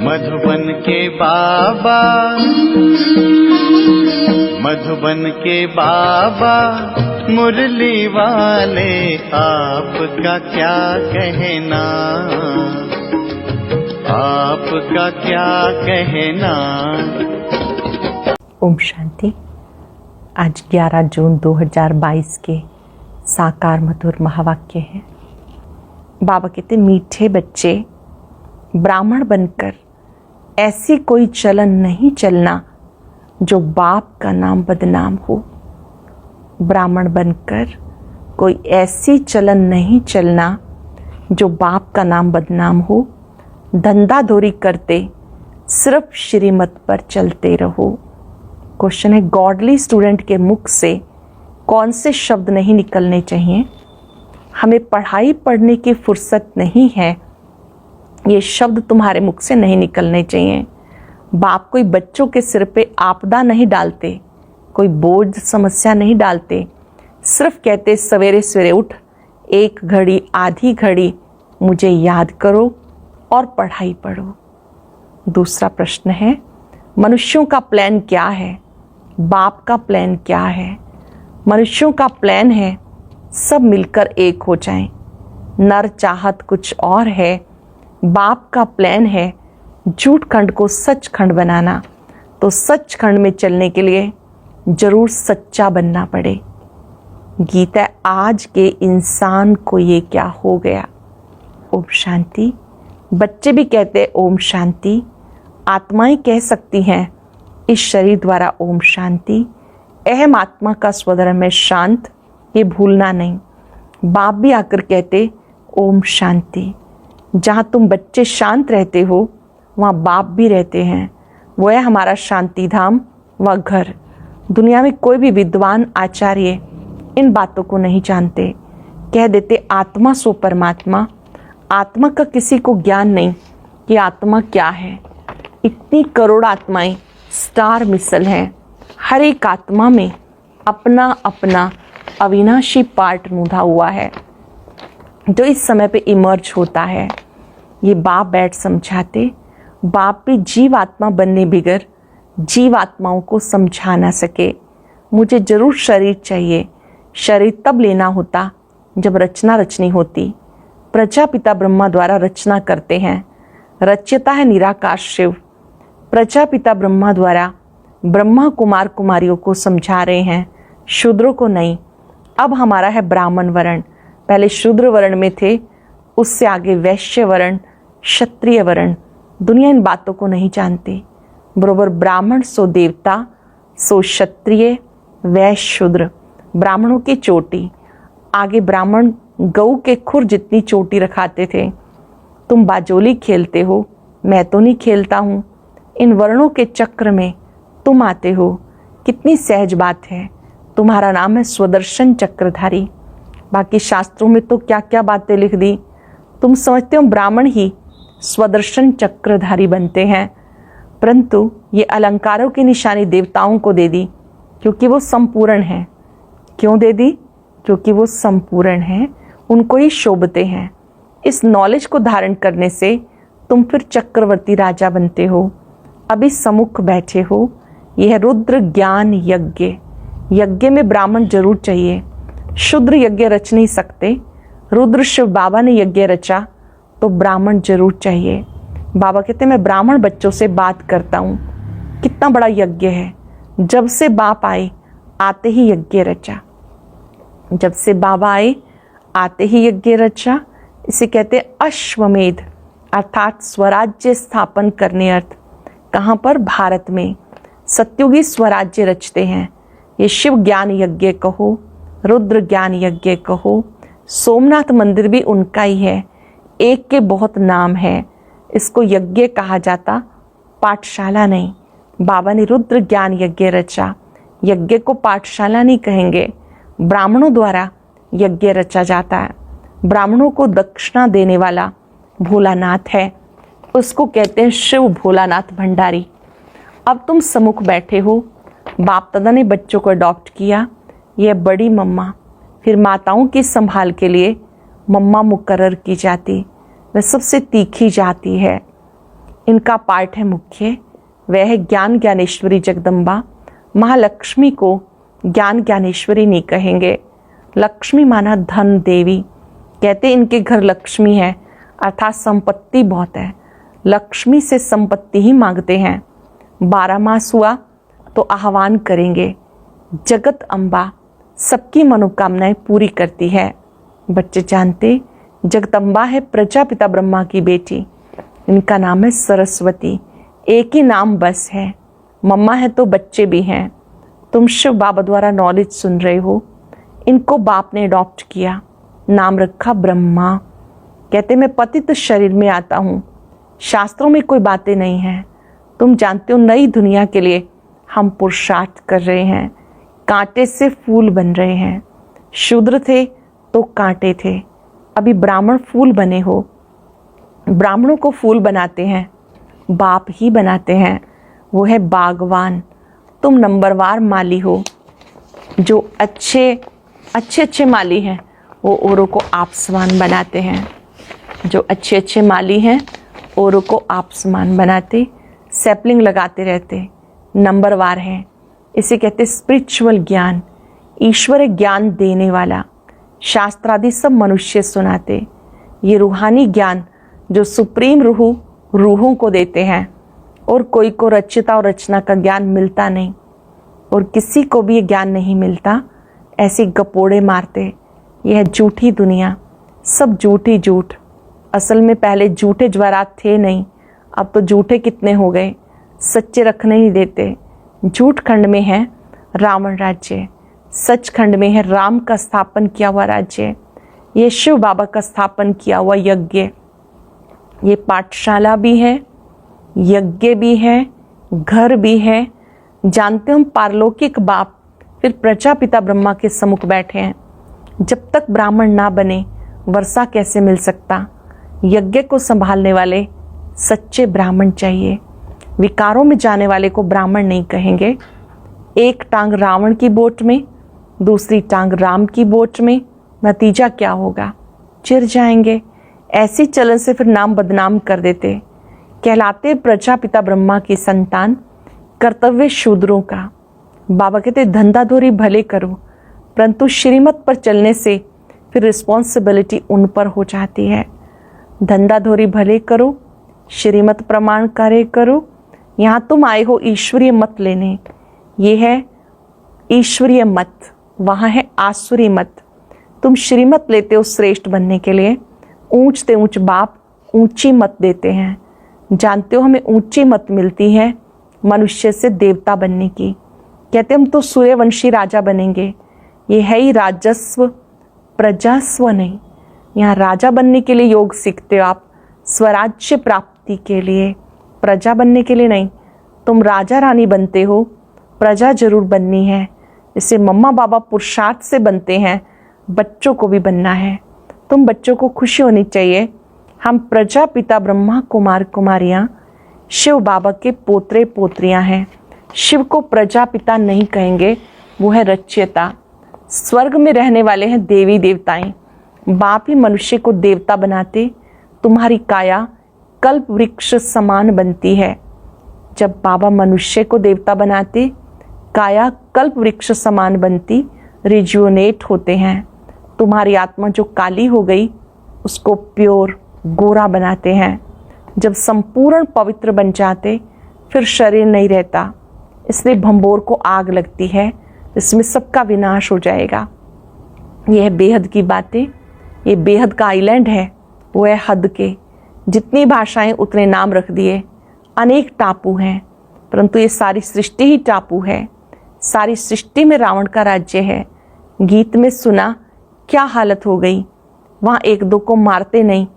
मधुबन के बाबा, मधुबन के बाबा मुरली वाले, आपका क्या कहना, आपका क्या कहना। ओम शांति। आज 11 जून 2022 के साकार मधुर महावाक्य हैं। बाबा कहते, मीठे बच्चे, ब्राह्मण बनकर ऐसी कोई चलन नहीं चलना जो बाप का नाम बदनाम हो। ब्राह्मण बनकर कोई ऐसी चलन नहीं चलना जो बाप का नाम बदनाम हो। धंधाधोरी करते सिर्फ श्रीमत पर चलते रहो। क्वेश्चन है, गॉडली स्टूडेंट के मुख से कौन से शब्द नहीं निकलने चाहिए? हमें पढ़ाई पढ़ने की फुर्सत नहीं है, ये शब्द तुम्हारे मुख से नहीं निकलने चाहिए। बाप कोई बच्चों के सिर पे आपदा नहीं डालते, कोई बोझ समस्या नहीं डालते, सिर्फ कहते सवेरे सवेरे उठ, एक घड़ी आधी घड़ी मुझे याद करो और पढ़ाई पढ़ो। दूसरा प्रश्न है, मनुष्यों का प्लान क्या है? बाप का प्लान क्या है? मनुष्यों का प्लान है सब मिलकर एक हो जाएं। नर चाहत कुछ और है, बाप का प्लान है झूठ खंड को सच खंड बनाना। तो सच खंड में चलने के लिए जरूर सच्चा बनना पड़े। गीता, आज के इंसान को ये क्या हो गया। ओम शांति। बच्चे भी कहते ओम शांति, आत्माएं कह सकती हैं इस शरीर द्वारा ओम शांति। अहम आत्मा का स्वधर्म है शांत, ये भूलना नहीं। बाप भी आकर कहते ओम शांति। जहाँ तुम बच्चे शांत रहते हो वहाँ बाप भी रहते हैं। वो है हमारा शांति धाम व घर। दुनिया में कोई भी विद्वान आचार्य इन बातों को नहीं जानते। कह देते आत्मा सो परमात्मा। आत्मा का किसी को ज्ञान नहीं कि आत्मा क्या है। इतनी करोड़ आत्माएं स्टार मिसल हैं। हर एक आत्मा में अपना अपना अविनाशी पार्ट मुदा हुआ है जो इस समय पे इमर्ज होता है। ये बाप बैठ समझाते। बाप भी जीव आत्मा बनने बिगर जीव आत्माओं को समझा ना सके। मुझे जरूर शरीर चाहिए। शरीर तब लेना होता जब रचना रचनी होती। प्रजापिता ब्रह्मा द्वारा रचना करते हैं। रच्यता है निराकार शिव। प्रजापिता ब्रह्मा द्वारा ब्रह्मा कुमार कुमारियों को समझा रहे हैं, शूद्रों को नहीं। अब हमारा है ब्राह्मण वर्ण। पहले शूद्र वर्ण में थे, उससे आगे वैश्य वर्ण, क्षत्रिय वर्ण। दुनिया इन बातों को नहीं जानती। बरोबर ब्राह्मण सो देवता, सो क्षत्रिय, वैश्य शूद्र। ब्राह्मणों की चोटी, आगे ब्राह्मण गऊ के खुर जितनी चोटी रखाते थे। तुम बाजोली खेलते हो, मैं तो नहीं खेलता हूँ। इन वर्णों के चक्र में तुम आते हो। कितनी सहज बात है। तुम्हारा नाम है स्वदर्शन चक्रधारी। बाकी शास्त्रों में तो क्या क्या बातें लिख दी। तुम समझते हो ब्राह्मण ही स्वदर्शन चक्रधारी बनते हैं, परंतु ये अलंकारों की निशानी देवताओं को दे दी क्योंकि वो संपूर्ण हैं। क्यों दे दी? क्योंकि वो संपूर्ण हैं, उनको ही शोभते हैं। इस नॉलेज को धारण करने से तुम फिर चक्रवर्ती राजा बनते हो। अभी सम्मुख बैठे हो, यह है रुद्र ज्ञान यज्ञ। यज्ञ में ब्राह्मण जरूर चाहिए। शूद्र यज्ञ रच नहीं सकते। रुद्र शिव बाबा ने यज्ञ रचा तो ब्राह्मण जरूर चाहिए। बाबा कहते मैं ब्राह्मण बच्चों से बात करता हूँ। कितना बड़ा यज्ञ है। जब से बाप आए आते ही यज्ञ रचा। जब से बाबा आए आते ही यज्ञ रचा। इसे कहते अश्वमेध, अर्थात स्वराज्य स्थापन करने अर्थ। कहाँ पर? भारत में सत्युगी स्वराज्य रचते हैं। ये शिव ज्ञान यज्ञ कहो, रुद्र ज्ञान यज्ञ कहो। सोमनाथ मंदिर भी उनका ही है। एक के बहुत नाम है। इसको यज्ञ कहा जाता, पाठशाला नहीं। बाबा ने रुद्र ज्ञान यज्ञ रचा। यज्ञ को पाठशाला नहीं कहेंगे। ब्राह्मणों द्वारा यज्ञ रचा जाता है। ब्राह्मणों को दक्षिणा देने वाला भोलानाथ है, उसको कहते हैं शिव भोलानाथ भंडारी। अब तुम सम्मुख बैठे हो। बाप दादा ने बच्चों को अडॉप्ट किया। यह बड़ी मम्मा, फिर माताओं की संभाल के लिए मम्मा मुकर्रर की जाती। वह सबसे तीखी जाती है। इनका पार्ट है मुख्य, वह है ज्ञान ज्ञानेश्वरी जगदम्बा। महालक्ष्मी को ज्ञान ज्ञानेश्वरी नहीं कहेंगे। लक्ष्मी माना धन देवी, कहते इनके घर लक्ष्मी है, अर्थात संपत्ति बहुत है। लक्ष्मी से संपत्ति ही मांगते हैं। 12 मास हुआ तो आह्वान करेंगे। जगत अम्बा सबकी मनोकामनाएं पूरी करती है। बच्चे जानते जगदम्बा है प्रजापिता ब्रह्मा की बेटी, इनका नाम है सरस्वती। एक ही नाम बस है, मम्मा है तो बच्चे भी हैं। तुम शिव बाबा द्वारा नॉलेज सुन रहे हो। इनको बाप ने अडॉप्ट किया, नाम रखा ब्रह्मा। कहते मैं पतित शरीर में आता हूँ, शास्त्रों में कोई बातें नहीं हैं। तुम जानते हो नई दुनिया के लिए हम पुरुषार्थ कर रहे हैं। कांटे से फूल बन रहे हैं। शूद्र थे तो कांटे थे, अभी ब्राह्मण फूल बने हो। ब्राह्मणों को फूल बनाते हैं बाप ही बनाते हैं, वो है बागवान। तुम नंबरवार माली हो। जो अच्छे माली हैं वो औरों को आप समान बनाते हैं। जो अच्छे माली हैं औरों को आप समान बनाते, सैपलिंग लगाते रहते, नंबरवार हैं। इसे कहते स्पिरिचुअल ज्ञान, ईश्वर ज्ञान देने वाला। शास्त्रादि सब मनुष्य सुनाते। ये रूहानी ज्ञान जो सुप्रीम रूहों को देते हैं, और कोई को रचिता और रचना का ज्ञान मिलता नहीं, और किसी को भी ये ज्ञान नहीं मिलता। ऐसे गपोड़े मारते। यह है झूठी दुनिया, सब झूठी झूठ। असल में पहले झूठे ज्वारात थे नहीं, अब तो झूठे कितने हो गए, सच्चे रखने नहीं देते। झूठ खंड में है रावण राज्य, सच खंड में है राम का स्थापन किया हुआ राज्य। ये शिव बाबा का स्थापन किया हुआ यज्ञ। ये पाठशाला भी है, यज्ञ भी है, घर भी है। जानते हम पारलौकिक बाप फिर प्रजापिता ब्रह्मा के सम्मुख बैठे हैं। जब तक ब्राह्मण ना बने वर्षा कैसे मिल सकता। यज्ञ को संभालने वाले सच्चे ब्राह्मण चाहिए। विकारों में जाने वाले को ब्राह्मण नहीं कहेंगे। एक टांग रावण की बोट में, दूसरी टांग राम की बोट में, नतीजा क्या होगा, चिर जाएंगे। ऐसी चलन से फिर नाम बदनाम कर देते। कहलाते प्रजापिता ब्रह्मा की संतान, कर्तव्य शूद्रों का। बाबा कहते धंधाधोरी भले करो, परंतु श्रीमत पर चलने से फिर रिस्पॉन्सिबिलिटी उन पर हो जाती है। धंधाधोरी भले करो, श्रीमत प्रमाण कार्य करो। यहाँ तुम आए हो ईश्वरीय मत लेने, ये है ईश्वरीय मत, वहाँ है आसुरी मत। तुम श्रीमत लेते हो श्रेष्ठ बनने के लिए। ऊंच से ऊंच बाप ऊंची मत देते हैं। जानते हो हमें ऊंची मत मिलती है मनुष्य से देवता बनने की। कहते हम तो सूर्यवंशी राजा बनेंगे। ये है ही राजस्व, प्रजास्व नहीं। यहाँ राजा बनने के लिए योग सीखते हो आप, स्वराज्य प्राप्ति के लिए, प्रजा बनने के लिए नहीं। तुम राजा रानी बनते हो, प्रजा जरूर बननी है। इसे मम्मा बाबा पुरुषार्थ से बनते हैं, बच्चों को भी बनना है। तुम बच्चों को खुशी होनी चाहिए। हम प्रजापिता ब्रह्मा कुमार कुमारियाँ शिव बाबा के पोतरे पोत्रियाँ हैं। शिव को प्रजापिता नहीं कहेंगे, वो है रच्यता। स्वर्ग में रहने वाले हैं देवी देवताएं। बाप ही मनुष्य को देवता बनाते। तुम्हारी काया कल्प वृक्ष समान बनती है। जब बाबा मनुष्य को देवता बनाते, काया कल्प वृक्ष समान बनती, रिज्यूनेट होते हैं। तुम्हारी आत्मा जो काली हो गई उसको प्योर गोरा बनाते हैं। जब संपूर्ण पवित्र बन जाते फिर शरीर नहीं रहता, इसलिए भंबोर को आग लगती है, इसमें सबका विनाश हो जाएगा। यह है बेहद की बातें। ये बेहद का आइलैंड है, वो है हद के। जितनी भाषाएं उतने नाम रख दिए। अनेक टापू हैं, परंतु ये सारी सृष्टि ही टापू है। सारी सृष्टि में रावण का राज्य है। गीत में सुना क्या हालत हो गई। वहाँ एक दो को मारते नहीं,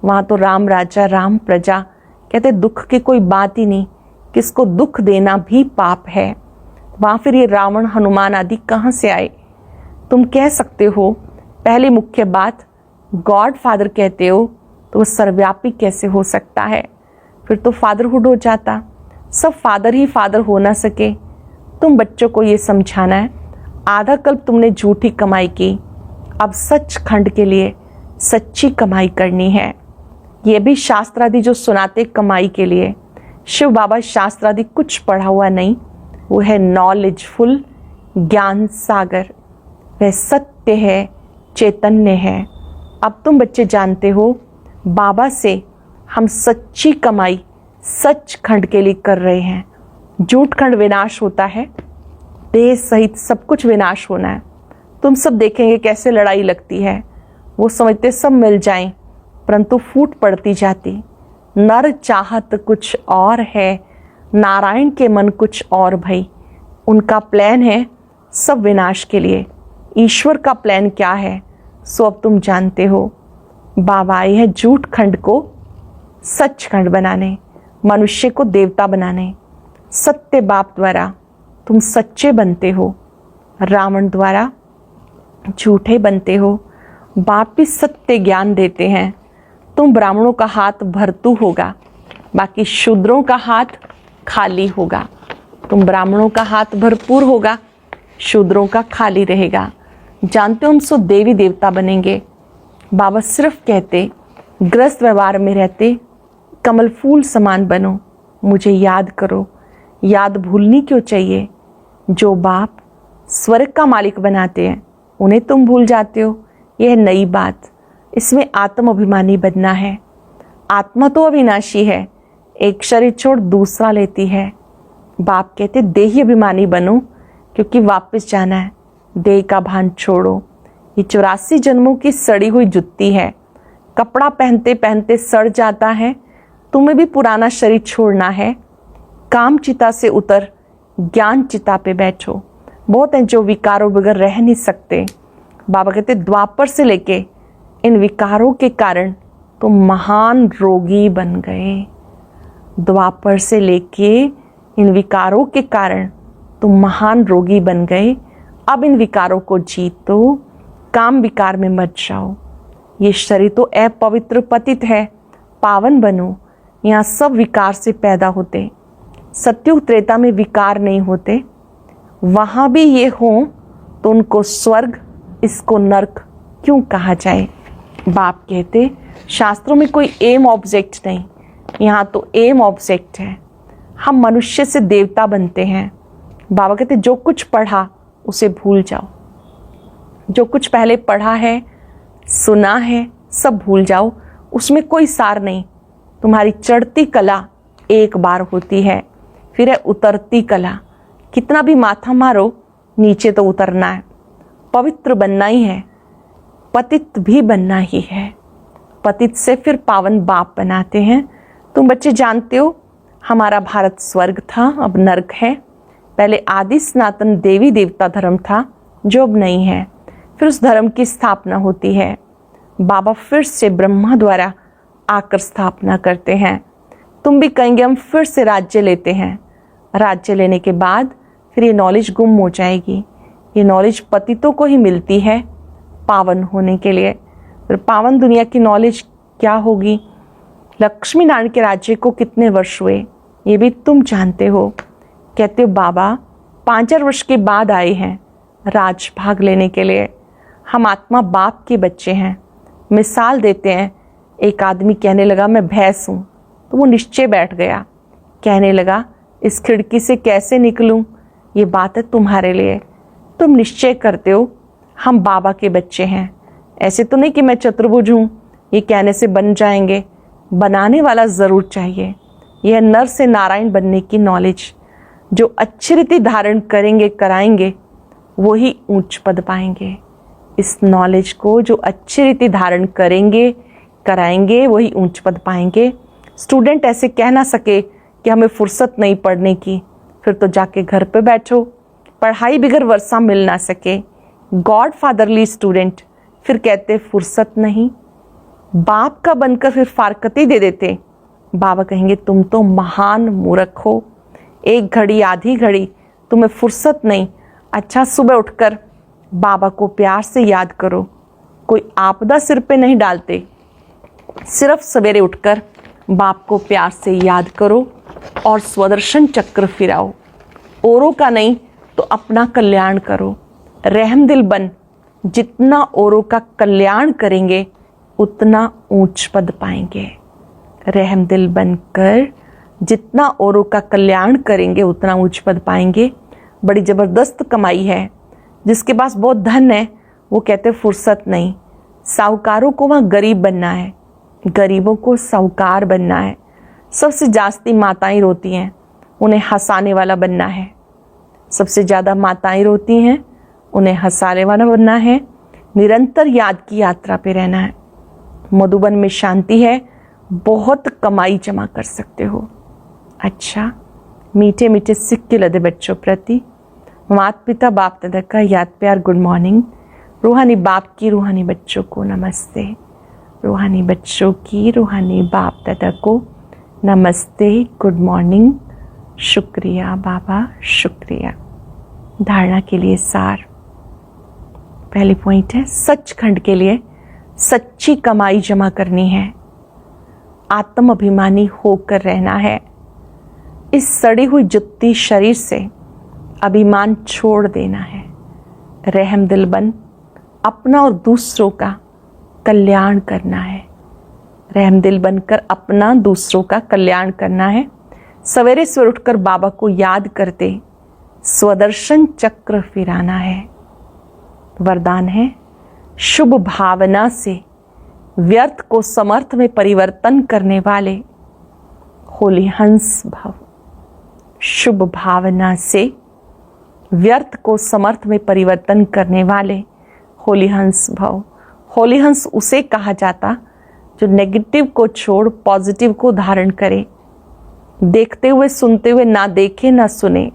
वहाँ तो राम राजा राम प्रजा। कहते दुख की कोई बात ही नहीं, किसको दुख देना भी पाप है। वहाँ फिर ये रावण हनुमान आदि कहाँ से आए। तुम कह सकते हो पहली मुख्य बात, गॉड फादर कहते हो तो वो सर्वव्यापी कैसे हो सकता है। फिर तो फादरहुड हो जाता। सब फादर ही फादर हो ना सके। तुम बच्चों को ये समझाना है, आधा कल्प तुमने झूठी कमाई की, अब सच खंड के लिए सच्ची कमाई करनी है। ये भी शास्त्रादि जो सुनाते कमाई के लिए। शिव बाबा शास्त्रादि कुछ पढ़ा हुआ नहीं, वो है नॉलेजफुल ज्ञान सागर, वह सत्य है, चैतन्य है। अब तुम बच्चे जानते हो बाबा से हम सच्ची कमाई सचखंड के लिए कर रहे हैं। झूठ खंड विनाश होता है, देह सहित सब कुछ विनाश होना है। तुम सब देखेंगे कैसे लड़ाई लगती है। वो समझते सब मिल जाएं, परंतु फूट पड़ती जाती। नर चाहत कुछ और है, नारायण के मन कुछ और भई। उनका प्लान है सब विनाश के लिए, ईश्वर का प्लान क्या है सो अब तुम जानते हो। बाबा आए हैं झूठ खंड को सचखंड बनाने, मनुष्य को देवता बनाने। सत्य बाप द्वारा तुम सच्चे बनते हो, रावण द्वारा झूठे बनते हो। बाप भी सत्य ज्ञान देते हैं। तुम ब्राह्मणों का हाथ भरतू होगा, बाकी शूद्रों का हाथ खाली होगा। तुम ब्राह्मणों का हाथ भरपूर होगा, शूद्रों का खाली रहेगा। जानते हो हम सो देवी देवता बनेंगे। बाबा सिर्फ कहते ग्रस्त व्यवहार में रहते कमल फूल समान बनो, मुझे याद करो। याद भूलनी क्यों चाहिए? जो बाप स्वर्ग का मालिक बनाते हैं उन्हें तुम भूल जाते हो। यह नई बात, इसमें आत्म अभिमानी बनना है। आत्मा तो अविनाशी है, एक शरीर छोड़ दूसरा लेती है। बाप कहते देही अभिमानी बनो, क्योंकि वापस जाना है। देह का भान छोड़ो। ये 84 जन्मों की सड़ी हुई जुत्ती है, कपड़ा पहनते पहनते सड़ जाता है। तुम्हें भी पुराना शरीर छोड़ना है। काम चिता से उतर ज्ञान चिता पे बैठो। बहुत हैं जो विकारों बगैर रह नहीं सकते। बाबा कहते द्वापर से लेके इन विकारों के कारण तुम महान रोगी बन गए। द्वापर से लेके इन विकारों के कारण तुम महान रोगी बन गए। अब इन विकारों को जीतो, काम विकार में मत जाओ। ये शरीर तो अपवित्र पतित है, पावन बनो। यहाँ सब विकार से पैदा होते। सत्युग त्रेता में विकार नहीं होते। वहाँ भी ये हो तो उनको स्वर्ग, इसको नर्क क्यों कहा जाए? बाप कहते शास्त्रों में कोई एम ऑब्जेक्ट नहीं, यहाँ तो एम ऑब्जेक्ट है। हम मनुष्य से देवता बनते हैं। बाबा कहते जो कुछ पढ़ा उसे भूल जाओ। जो कुछ पहले पढ़ा है, सुना है, सब भूल जाओ। उसमें कोई सार नहीं। तुम्हारी चढ़ती कला एक बार होती है, फिर है उतरती कला। कितना भी माथा मारो, नीचे तो उतरना है। पवित्र बनना ही है, पतित भी बनना ही है। पतित से फिर पावन बाप बनाते हैं। तुम बच्चे जानते हो हमारा भारत स्वर्ग था, अब नर्क है। पहले आदि सनातन देवी देवता धर्म था, जो अब नहीं है। फिर उस धर्म की स्थापना होती है। बाबा फिर से ब्रह्मा द्वारा आकर स्थापना करते हैं। तुम भी कहेंगे हम फिर से राज्य लेते हैं। राज्य लेने के बाद फिर ये नॉलेज गुम हो जाएगी। ये नॉलेज पतितों को ही मिलती है पावन होने के लिए। फिर पावन दुनिया की नॉलेज क्या होगी? लक्ष्मी नारायण के राज्य को कितने वर्ष हुए ये भी तुम जानते हो। कहते हो बाबा 5 वर्ष के बाद आए हैं राज भाग लेने के लिए। हम आत्मा बाप के बच्चे हैं। मिसाल देते हैं, एक आदमी कहने लगा मैं भैंस हूँ, तो वो निश्चय बैठ गया। कहने लगा इस खिड़की से कैसे निकलूं? ये बात है तुम्हारे लिए। तुम निश्चय करते हो हम बाबा के बच्चे हैं। ऐसे तो नहीं कि मैं चतुर्भुज हूँ, ये कहने से बन जाएंगे। बनाने वाला ज़रूर चाहिए। यह नर से नारायण बनने की नॉलेज। जो अच्छी रीति धारण करेंगे कराएंगे वही ऊंच पद पाएंगे। इस नॉलेज को जो अच्छी रीति धारण करेंगे कराएंगे वही ऊंच पद पाएंगे। स्टूडेंट ऐसे कह ना सके कि हमें फुर्सत नहीं पढ़ने की, फिर तो जाके घर पे बैठो। पढ़ाई बिगर वर्षा मिल ना सके। गॉड फादरली स्टूडेंट फिर कहते फुर्सत नहीं। बाप का बनकर फिर फारकती दे देते। बाबा कहेंगे तुम तो महान मूर्ख हो। एक घड़ी आधी घड़ी तुम्हें फुर्सत नहीं। अच्छा सुबह उठकर बाबा को प्यार से याद करो। कोई आपदा सिर पे नहीं डालते। सिर्फ सवेरे उठकर बाप को प्यार से याद करो और स्वदर्शन चक्र फिराओ। औरों का नहीं तो अपना कल्याण करो। रहमदिल बन। जितना औरों का कल्याण करेंगे उतना ऊंच पद पाएंगे। रहमदिल बनकर जितना औरों का कल्याण करेंगे उतना उच्च पद पाएंगे। बड़ी ज़बरदस्त कमाई है। जिसके पास बहुत धन है वो कहते फुर्सत नहीं। साहूकारों को वहाँ गरीब बनना है, गरीबों को साहूकार बनना है। सबसे जास्ती माताएं रोती हैं, उन्हें हंसाने वाला बनना है। सबसे ज़्यादा माताएं रोती हैं, उन्हें हंसाने वाला बनना है। निरंतर याद की यात्रा पे रहना है। मधुबन में शांति है, बहुत कमाई जमा कर सकते हो। अच्छा, मीठे मीठे सिक्के लदे बच्चों प्रति माता पिता बाप दादा का याद प्यार गुड मॉर्निंग। रूहानी बाप की रूहानी बच्चों को नमस्ते। रूहानी बच्चों की रूहानी बाप दादा को नमस्ते, गुड मॉर्निंग। शुक्रिया बाबा, शुक्रिया। धारणा के लिए सार। पहली पॉइंट है, सचखंड के लिए सच्ची कमाई जमा करनी है। आत्म अभिमानी होकर रहना है। इस सड़ी हुई जुत्ती शरीर से अभिमान छोड़ देना है। रहमदिल बन अपना और दूसरों का कल्याण करना है। रहमदिल बनकर अपना दूसरों का कल्याण करना है। सवेरे सवेरे उठकर बाबा को याद करते स्वदर्शन चक्र फिराना है। वरदान है, शुभ भावना से व्यर्थ को समर्थ में परिवर्तन करने वाले होली हंस भव। शुभ भावना से व्यर्थ को समर्थ में परिवर्तन करने वाले होली हंस भव। होली हंस उसे कहा जाता जो नेगेटिव को छोड़ पॉजिटिव को धारण करे। देखते हुए सुनते हुए ना देखे ना सुने।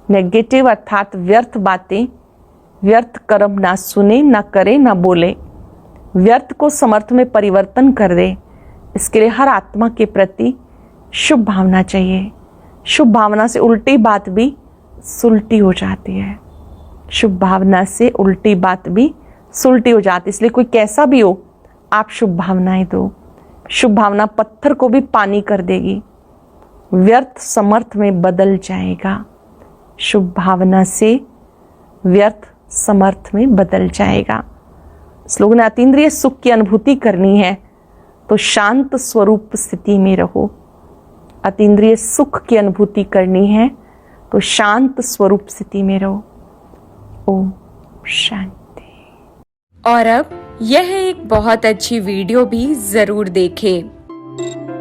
नेगेटिव अर्थात व्यर्थ बातें, व्यर्थ कर्म ना सुने ना करे ना बोले। व्यर्थ को समर्थ में परिवर्तन कर दे। इसके लिए हर आत्मा के प्रति शुभ भावना चाहिए। शुभ भावना से उल्टी बात भी सुलटी हो जाती है। शुभ भावना से उल्टी बात भी सुलटी हो जाती है। इसलिए कोई कैसा भी हो, आप शुभ भावनाएं दो। शुभ भावना पत्थर को भी पानी कर देगी, व्यर्थ समर्थ में बदल जाएगा। शुभ भावना से व्यर्थ समर्थ में बदल जाएगा। स्लोगन, अतीन्द्रिय सुख की अनुभूति करनी है तो शांत स्वरूप स्थिति में रहो। अतीन्द्रिय सुख की अनुभूति करनी है तो शांत स्वरूप स्थिति में रहो। ओम शांति। और अब यह एक बहुत अच्छी वीडियो भी जरूर देखें।